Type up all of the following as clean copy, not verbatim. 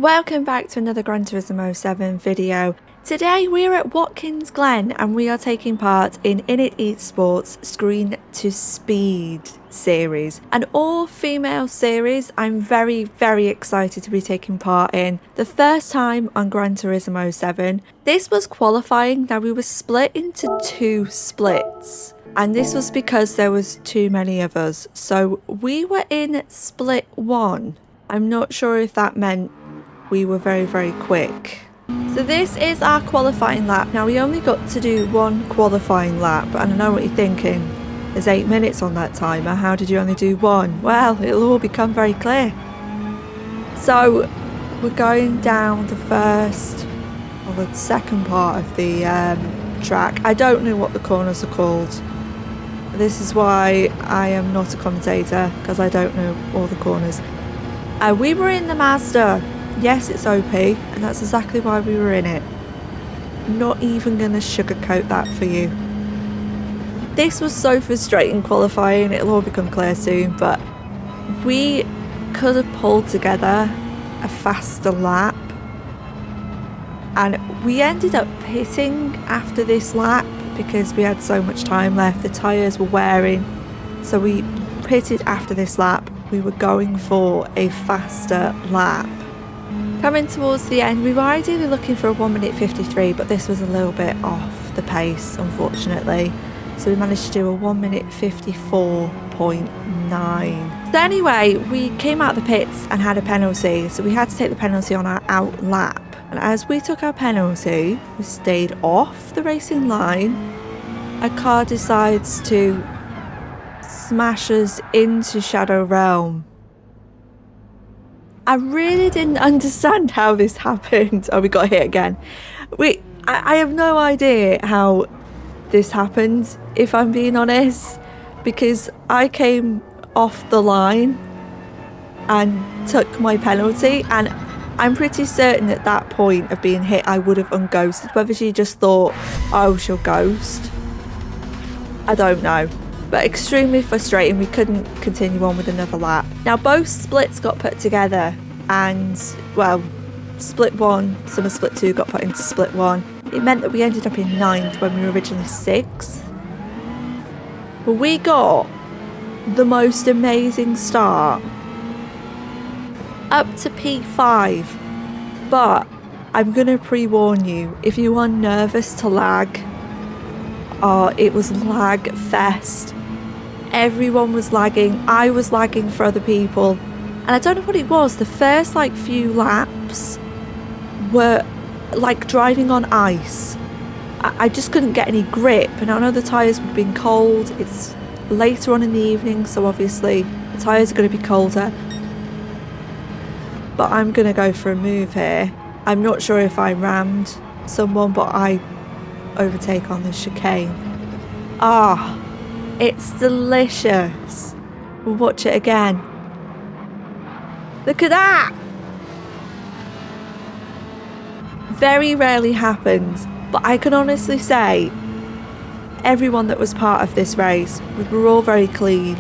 Welcome back to another Gran Turismo 7 video. Today we're at Watkins Glen and we are taking part in It Esports Screen to Speed series, an all-female series I'm very excited to be taking part in. The first time on Gran Turismo 7. This was qualifying. Now we were split into two splits and this was because there was too many of us. So we were in split 1. I'm not sure if that meant we were very quick. So this is our qualifying lap. Now we only got to do one qualifying lap, and I know what you're thinking. There's 8 minutes on that timer. How did you only do one? Well, it'll all become very clear. So we're going down the first or the second part of the track. I don't know what the corners are called. This is why I am not a commentator, because I don't know all the corners. We were in the Mazda. Yes, it's OP, and that's exactly why we were in it. Not even going to sugarcoat that for you. This was so frustrating qualifying. It'll all become clear soon, but we could have pulled together a faster lap, and we ended up pitting after this lap because we had so much time left. The tyres were wearing, so we pitted after this lap. We were going for a faster lap. Coming towards the end, we were ideally looking for a 1:53, but this was a little bit off the pace, unfortunately. So we managed to do a 1:54.9. So anyway, we came out the pits and had a penalty, so we had to take the penalty on our out lap. And as we took our penalty, we stayed off the racing line. A car decides to smash us into Shadow Realm. I really didn't understand how this happened. Oh, we got hit again. I have no idea how this happened, if I'm being honest, because I came off the line and took my penalty, and I'm pretty certain at that point of being hit I would have unghosted. Whether she just thought, oh, she'll ghost, I don't know. But extremely frustrating. We couldn't continue on with another lap. Now both splits got put together, and well, split 1, some of split 2 got put into split 1. It meant that we ended up in 9th when we were originally 6th. But we got the most amazing start up to P5. But I'm gonna pre-warn you, if you are nervous to lag, it was lag fest. Everyone was lagging. I was lagging for other people, and I don't know what it was. The first few laps were like driving on ice. I just couldn't get any grip, and I know the tyres would have been cold. It's later on in the evening, so obviously the tyres are going to be colder. But I'm going to go for a move here. I'm not sure if I rammed someone, but I overtake on the chicane. It's delicious. We'll watch it again. Look at that! Very rarely happens, but I can honestly say everyone that was part of this race, we were all very clean.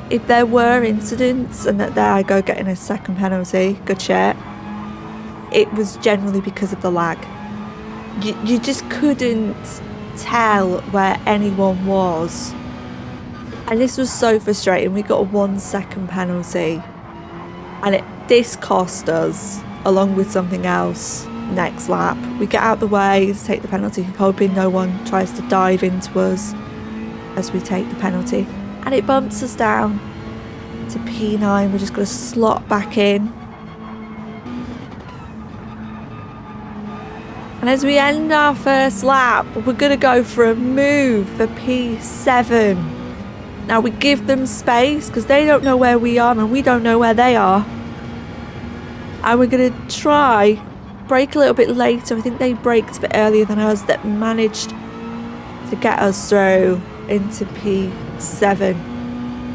If there were incidents, and that there I go getting a second penalty, good shit, it was generally because of the lag. You just couldn't tell where anyone was. And this was so frustrating. We got a 1 second penalty, and this cost us, along with something else, next lap. We get out the way to take the penalty, hoping no one tries to dive into us as we take the penalty, and it bumps us down to P9. We're just going to slot back in, and as we end our first lap, we're going to go for a move for P7. Now we give them space because they don't know where we are and we don't know where they are. And we're going to try brake a little bit later. I think they braked a bit earlier than us. That managed to get us through into P7.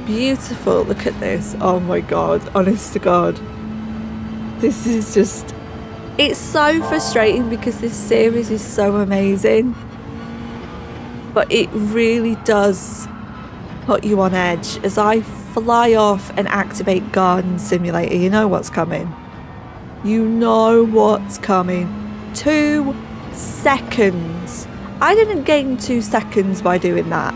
Beautiful. Look at this. Oh my God. Honest to God. This is just... It's so frustrating because this series is so amazing. But it really does put you on edge. As I fly off and activate Garden Simulator, you know what's coming. You know what's coming. 2 seconds. I didn't gain 2 seconds by doing that.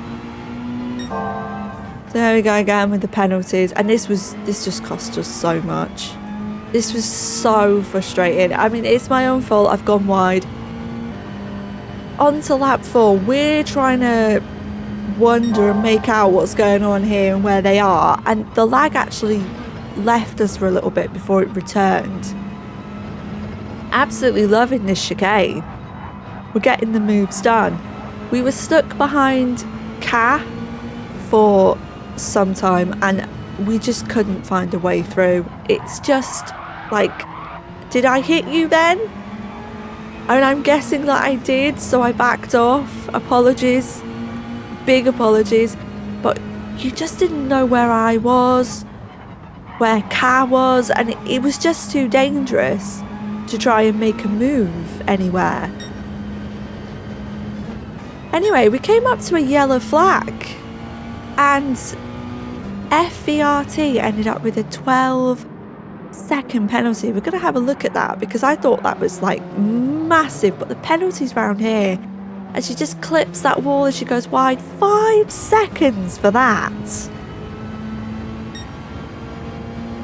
So there we go again with the penalties. And this just cost us so much. This was so frustrating. I mean, it's my own fault. I've gone wide. On to lap 4. We're trying to wonder and make out what's going on here and where they are. And the lag actually left us for a little bit before it returned. Absolutely loving this chicane. We're getting the moves done. We were stuck behind Ka for some time and we just couldn't find a way through. It's just like, did I hit you then? And I'm guessing that I did, so I backed off. Apologies. Big apologies. But you just didn't know where I was, where Ka was, and it was just too dangerous to try and make a move anywhere. Anyway, we came up to a yellow flag and FVRT ended up with a 12-second penalty. We're going to have a look at that because I thought that was like massive, but the penalties round here, and she just clips that wall as she goes wide. 5 seconds for that.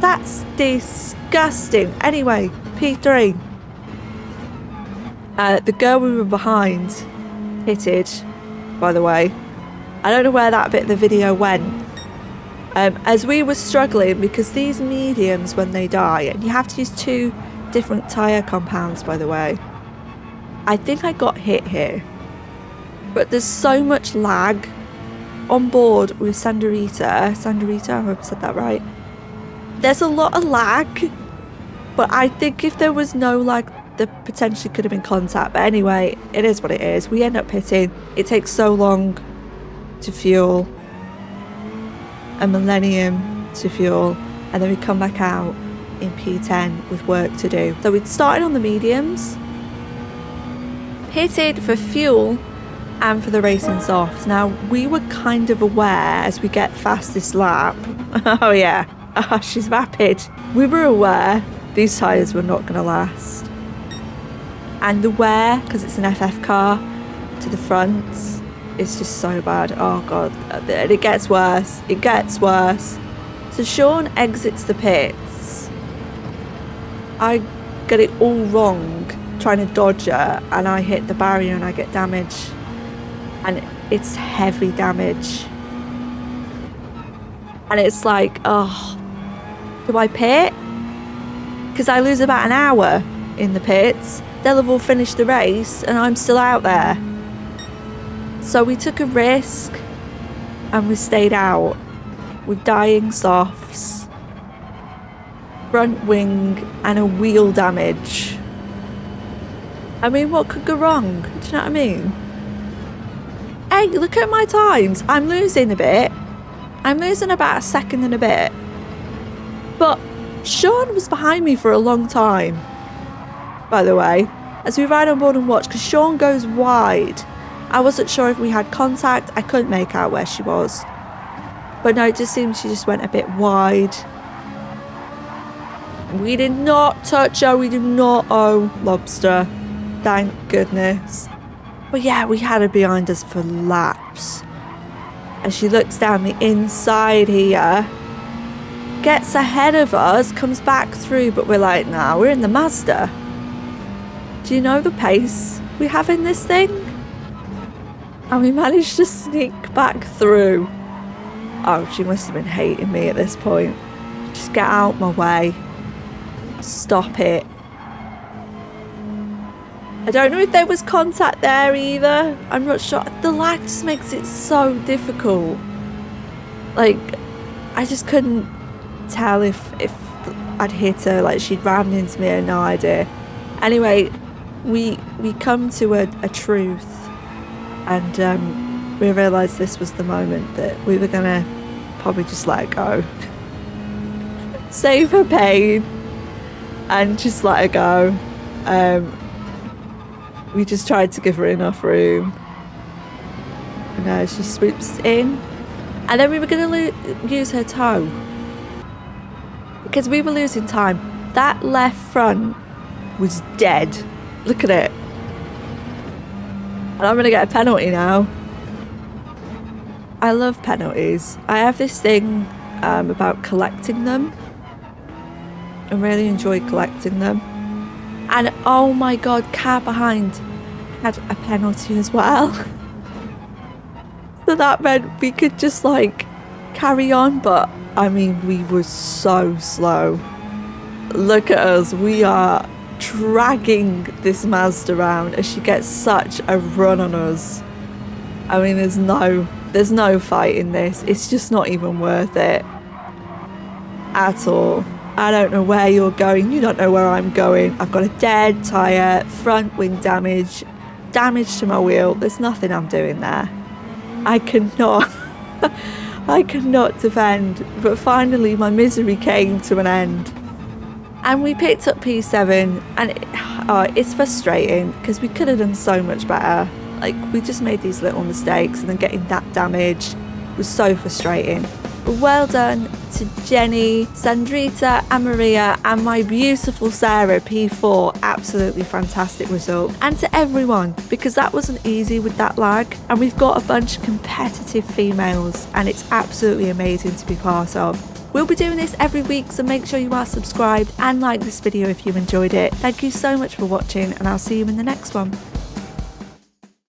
That's disgusting. Anyway, P3. The girl we were behind hitted, by the way. I don't know where that bit of the video went. As we were struggling, because these mediums, when they die, and you have to use 2 different tyre compounds, by the way. I think I got hit here. But there's so much lag on board with Sandorita. Sandorita, I hope I said that right. There's a lot of lag, but I think if there was no lag, there potentially could have been contact. But anyway, it is what it is. We end up hitting. It takes so long to fuel. A millennium to fuel. And then we come back out in P10 with work to do. So we'd started on the mediums, pitted for fuel and for the racing softs. Now, we were kind of aware as we get fastest lap. Oh yeah. Oh, she's vapid. We were aware these tyres were not going to last. And the wear, because it's an FF car, to the front is just so bad. Oh God. And it gets worse. It gets worse. So Sean exits the pits. I get it all wrong trying to dodge her, and I hit the barrier and I get damage. And it's heavy damage. And it's like, oh, do I pit? Because I lose about an hour in the pits. They'll have all finished the race and I'm still out there. So we took a risk and we stayed out with dying softs, front wing and a wheel damage. I mean, what could go wrong? Do you know what I mean? Hey, look at my times. I'm losing a bit. I'm losing about a second and a bit. But Sean was behind me for a long time, by the way, as we ride on board and watch, because Sean goes wide. I wasn't sure if we had contact. I couldn't make out where she was. But no, it just seemed she just went a bit wide. We did not touch her. We did not owe Lobster. Thank goodness. But yeah, we had her behind us for laps. And she looks down the inside here, gets ahead of us, comes back through, but we're like, nah, we're in the Mazda. Do you know the pace we have in this thing? And we managed to sneak back through. Oh, she must have been hating me at this point. Just get out my way. Stop it. I don't know if there was contact there either. I'm not sure. The lag just makes it so difficult. Like, I just couldn't tell if I'd hit her, like she'd rammed into me, I had no idea. Anyway, we come to a truth, and we realised this was the moment that we were gonna probably just let her go. Save her pain and just let her go. We just tried to give her enough room. And she swoops in. And then we were going to use her toe, because we were losing time. That left front was dead. Look at it. And I'm going to get a penalty now. I love penalties. I have this thing about collecting them. I really enjoy collecting them. And oh my god, car behind had a penalty as well. So that meant we could just like carry on, but I mean we were so slow. Look at us, we are dragging this Mazda around as she gets such a run on us. I mean there's no fight in this. It's just not even worth it at all. I don't know where you're going, you don't know where I'm going. I've got a dead tyre, front wing damage to my wheel. There's nothing I'm doing there. I cannot defend. But finally my misery came to an end. And we picked up P7 and it's frustrating because we could have done so much better. Like we just made these little mistakes and then getting that damage was so frustrating. But well done to Jenny, Sandrita and Maria and my beautiful Sarah P4. Absolutely fantastic result. And to everyone, because that wasn't easy with that lag. And we've got a bunch of competitive females and it's absolutely amazing to be part of. We'll be doing this every week, so make sure you are subscribed and like this video if you enjoyed it. Thank you so much for watching and I'll see you in the next one.